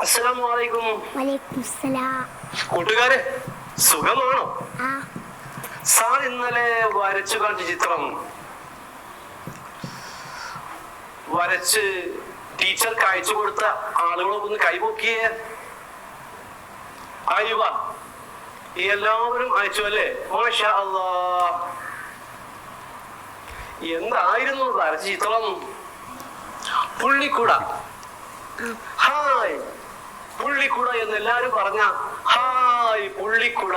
അസ്സലാമലൈക്കും. കൂട്ടുകാരെ, സുഖമാണോ? സാർ ഇന്നലെ വരച്ചു കാണിച്ച ചിത്രം വരച്ച് ടീച്ചർക്ക് അയച്ചു കൊടുത്ത ആളുകളൊക്കെ ഒന്ന് കൈപോക്കിയേ. അയവ എല്ലാവരും അയച്ചു അല്ലേ? മാഷാ അല്ലാഹ്. എന്തായിരുന്നു വരച്ച ചിത്രം? പുള്ളിക്കുട. ഹായ് പുള്ളിക്കുട എന്ന് എല്ലാരും പറഞ്ഞ ഹായ് പുള്ളിക്കുട.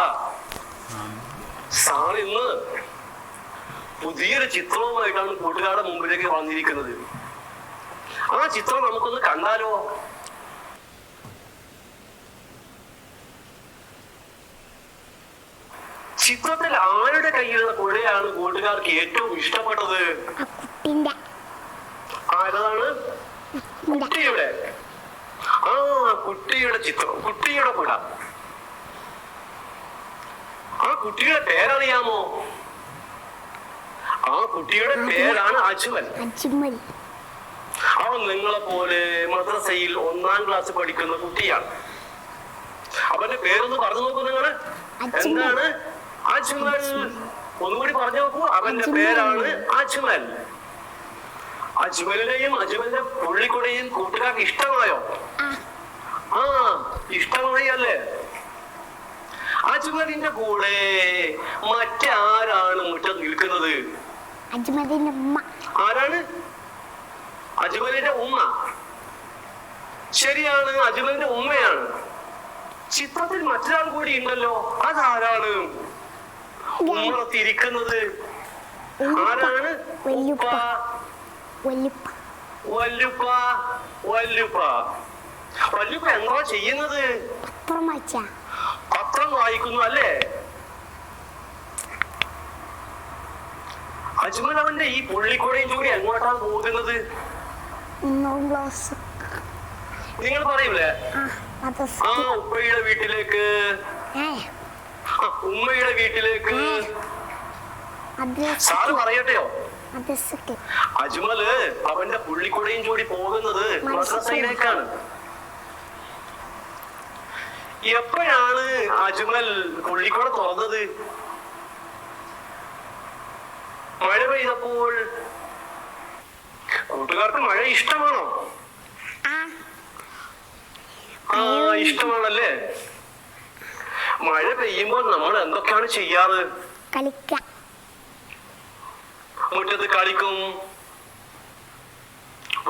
സാർ ഇന്ന് പുതിയൊരു ചിത്രവുമായിട്ടാണ് കൂട്ടുകാരുടെ മുമ്പിലേക്ക് വന്നിരിക്കുന്നത്. ആ ചിത്രം നമുക്കൊന്ന് കണ്ടാലോ? ചിത്രത്തിൽ ആരുടെ കയ്യിലുള്ള കുടയാണ് കൂട്ടുകാർക്ക് ഏറ്റവും ഇഷ്ടപ്പെട്ടത്? ആരതാണ്? കുട്ടിയുടെ. ആ കുട്ടിയുടെ ചിത്രം, കുട്ടിയുടെ കുട. ആ കുട്ടിയുടെ പേരറിയാമോ? ആ കുട്ടിയുടെ പേരാണ് അജ്മൽ. അവൻ നിങ്ങളെ പോലെ മദ്രസയിൽ 1-ാം ക്ലാസ് പഠിക്കുന്ന കുട്ടിയാണ്. അവന്റെ പേരൊന്ന് പറഞ്ഞു നോക്കൂ നിങ്ങള്. എന്താണ്? അജ്മൽ. ഒന്നുകൂടി പറഞ്ഞു നോക്കൂ. അവന്റെ പേരാണ് അജ്മൽ. അജ്മലിനെയും അജ്മലിന്റെ പുള്ളിക്കുടയും കൂട്ടുകാർക്ക് ഇഷ്ടമായോ? ആ ഇഷ്ടമായി അല്ലേ? അജ്മലിന്റെ കൂടെ മറ്റാരാണ് മുറ്റത്ത് നിൽക്കുന്നത്? ആരാണ്? അജ്മലിന്റെ ഉമ്മ. ശരിയാണ്, അജ്മലിന്റെ ഉമ്മയാണ്. ചിത്രത്തിൽ മറ്റൊരാൾ കൂടി ഉണ്ടല്ലോ. അതാരാണ്? ഉമ്മറത്തിരിക്കുന്നത് ആരാണ്? വല്ലുപ്പ. എന്താ ചെയ്യുന്നത്? പത്രം വായിക്കുന്നു അല്ലേ? അജ്മൽ അവന്റെ ഈ പുള്ളിക്കുടയും കൂടി എങ്ങോട്ടാണ് പോകുന്നത്? നിങ്ങൾ പറയൂലേ? ആ ഉപ്പയുടെ വീട്ടിലേക്ക്. ഉമ്മയുടെ വീട്ടിലേക്ക്. സാറ് പറയട്ടെയോ? അജ്മല് അവന്റെ പുള്ളിക്കുടയും കൂടി പോകുന്നത് മദ്രസയിലേക്കാണ്. എപ്പോഴാണ് അജ്മൽ പുള്ളിക്കുട തുറന്നത്? മഴ പെയ്തപ്പോൾ. കൂട്ടുകാർക്ക് മഴ ഇഷ്ടമാണോ? ആ ഇഷ്ടമാണല്ലേ. മഴ പെയ്യുമ്പോൾ നമ്മൾ എന്തൊക്കെയാണ് ചെയ്യാറ്? മുറ്റത്ത് കളിക്കും.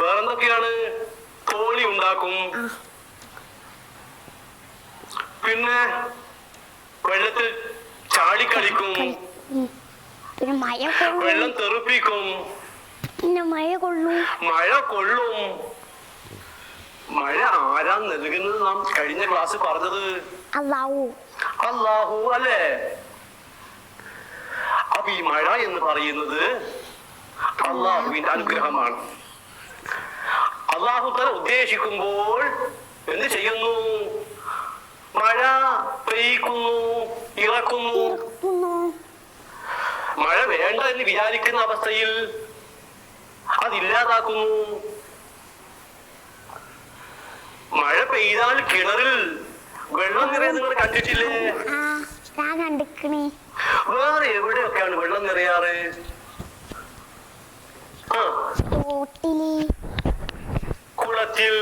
വേറെന്തൊക്കെയാണ്? തോണി ഉണ്ടാക്കും. പിന്നെ വെള്ളത്തിൽ ചാടിക്കളിക്കും. വെള്ളം തെറിപ്പിക്കും. മഴ കൊള്ളും. മഴ ആരാ നൽകുന്നത്? നാം കഴിഞ്ഞ ക്ലാസ് പറഞ്ഞത് അല്ലാഹു അല്ലേ? അപ്പൊ ഈ മഴ എന്ന് പറയുന്നത് അള്ളാഹുവിന്റെ അനുഗ്രഹമാണ്. അള്ളാഹു തആല ഉദ്ദേശിക്കുമ്പോൾ എന്ത് ചെയ്യുന്നു? മഴ പെയ്യിക്കുന്നു, ഇറക്കുന്നു. മഴ വേണ്ട എന്ന് വിചാരിക്കുന്ന അവസ്ഥയിൽ അതില്ലാതാക്കുന്നു. മഴ പെയ്താൽ കിണറിൽ വെള്ളം നിറയെ നിങ്ങൾ കണ്ടിട്ടില്ലേ? വേറെ എവിടെയൊക്കെയാണ് വെള്ളം നിറയാറ്? കുളത്തിൽ,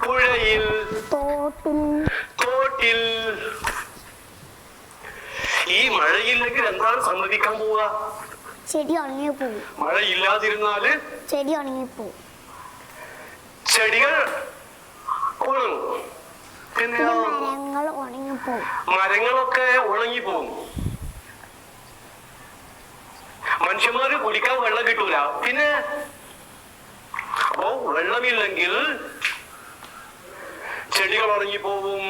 പുഴയിൽ, തോട്ടിൽ. ഈ മഴയില്ലെങ്കിൽ എന്താണ് സംഭവിക്കാൻ പോവുക? ചെടി ഉണങ്ങിപ്പോവും. മഴയില്ലാതിരുന്നാല് ചെടി ഉണങ്ങിപ്പോവും. ചെടികൾ ഉണങ്ങും. പിന്നെ മരങ്ങൾ ഉണങ്ങിപ്പോവും. മരങ്ങളൊക്കെ ഉണങ്ങിപ്പോവും. മനുഷ്യന്മാര് കുടിക്കാൻ വെള്ളം കിട്ടൂല. പിന്നെ അപ്പോ വെള്ളമില്ലെങ്കിൽ ചെടികൾ ഉണങ്ങിപ്പോവും,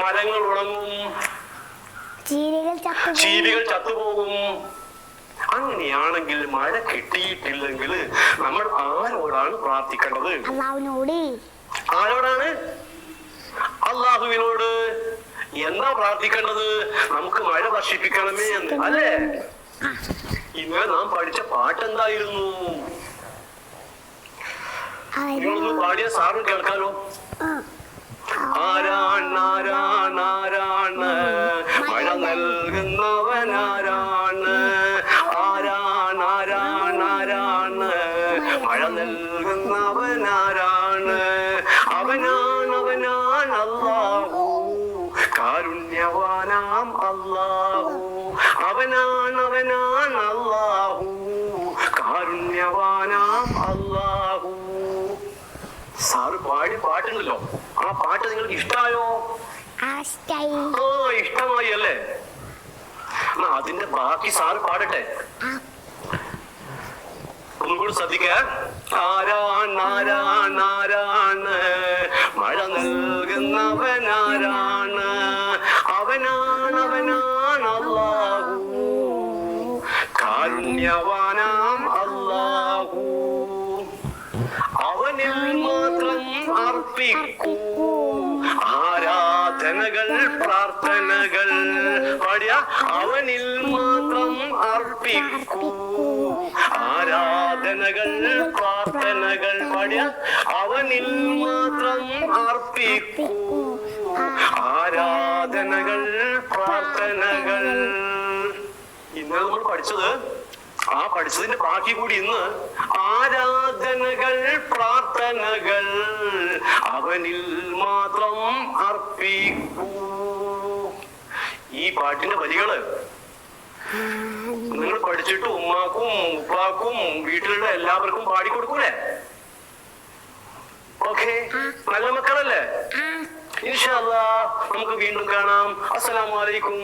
മരങ്ങൾ ഉണങ്ങും, ജീവികൾ ചത്തുപോകും. അങ്ങനെയാണെങ്കിൽ മഴ കിട്ടിയിട്ടില്ലെങ്കിൽ നമ്മൾ ആരോടാണ് പ്രാർത്ഥിക്കേണ്ടത്? ആരോടാണ്? അള്ളാഹുവിനോട്. എന്താ പ്രാർത്ഥിക്കേണ്ടത്? നമുക്ക് മഴ വർഷിപ്പിക്കണമേ എന്ന് അല്ലേ? ഇന്നലെ നാം പഠിച്ച പാട്ടെന്തായിരുന്നു? നിങ്ങളൊന്ന് പാടിയ സാറിന് കേൾക്കാലോ. ആ. ആരാണ് ആരാണ് ആരാണ് മഴ നൽകുന്നവനാരാണ്? ആരാണ് ആരാണ് ആരാണ് മഴ നൽകുന്നവനാരാണ്? അവനാണ് അവനാണ് അല്ലാഹു, കാരുണ്യവാനാം അല്ലാഹു. അവനാണ് അവനാണ് അല്ലാഹു, കാരുണ്യവാനാം അല്ലാഹു. സാറ് പാടി പാട്ടുണ്ടല്ലോ, ആ പാട്ട് നിങ്ങൾക്ക് ഇഷ്ടായോ? ആ ഇഷ്ടമായി അല്ലേ? എന്നാ അതിന്റെ ബാക്കി സാറ് പാടട്ടെ. ഒന്നുകൂടി ശ്രദ്ധിക്ക. ആരാണ് ആരാണ് ആരാണ് മഴ നൽകുന്നവനാരാണ്? അവനാണ് അവനാണ് അല്ലാഹു, കാരുണ്യവാനാം അല്ലാഹു. അവനിൽ മാത്രം അർപ്പിക്കൂ ആരാധനകൾ പ്രാർത്ഥനകൾ. പാടിയ അവനിൽ മാത്രം അർപ്പിക്കൂ ആരാധനകൾ പ്രാർത്ഥനകൾ. പാടിയ അവനിൽ മാത്രം അർപ്പിക്കൂ ആരാധനകൾ പ്രാർത്ഥനകൾ. ഇന്ന് നമ്മൾ പഠിച്ചത്, ആ പഠിച്ചതിന്റെ ബാക്കി കൂടി ഇന്ന് ആരാധനകൾ പ്രാർത്ഥനകൾ അവനിൽ മാത്രം അർപ്പിക്കൂ. ഈ പാട്ടിന്റെ വരികള് നിങ്ങൾ പഠിച്ചിട്ട് ഉമ്മാക്കും ഉപ്പാക്കും വീട്ടിലുള്ള എല്ലാവർക്കും പാടിക്കൊടുക്കൂലേ? ഓക്കെ, നല്ല മക്കളല്ലേ? ഇൻഷാ അല്ലാഹ് നമുക്ക് വീണ്ടും കാണാം. അസ്സലാമു അലൈക്കും.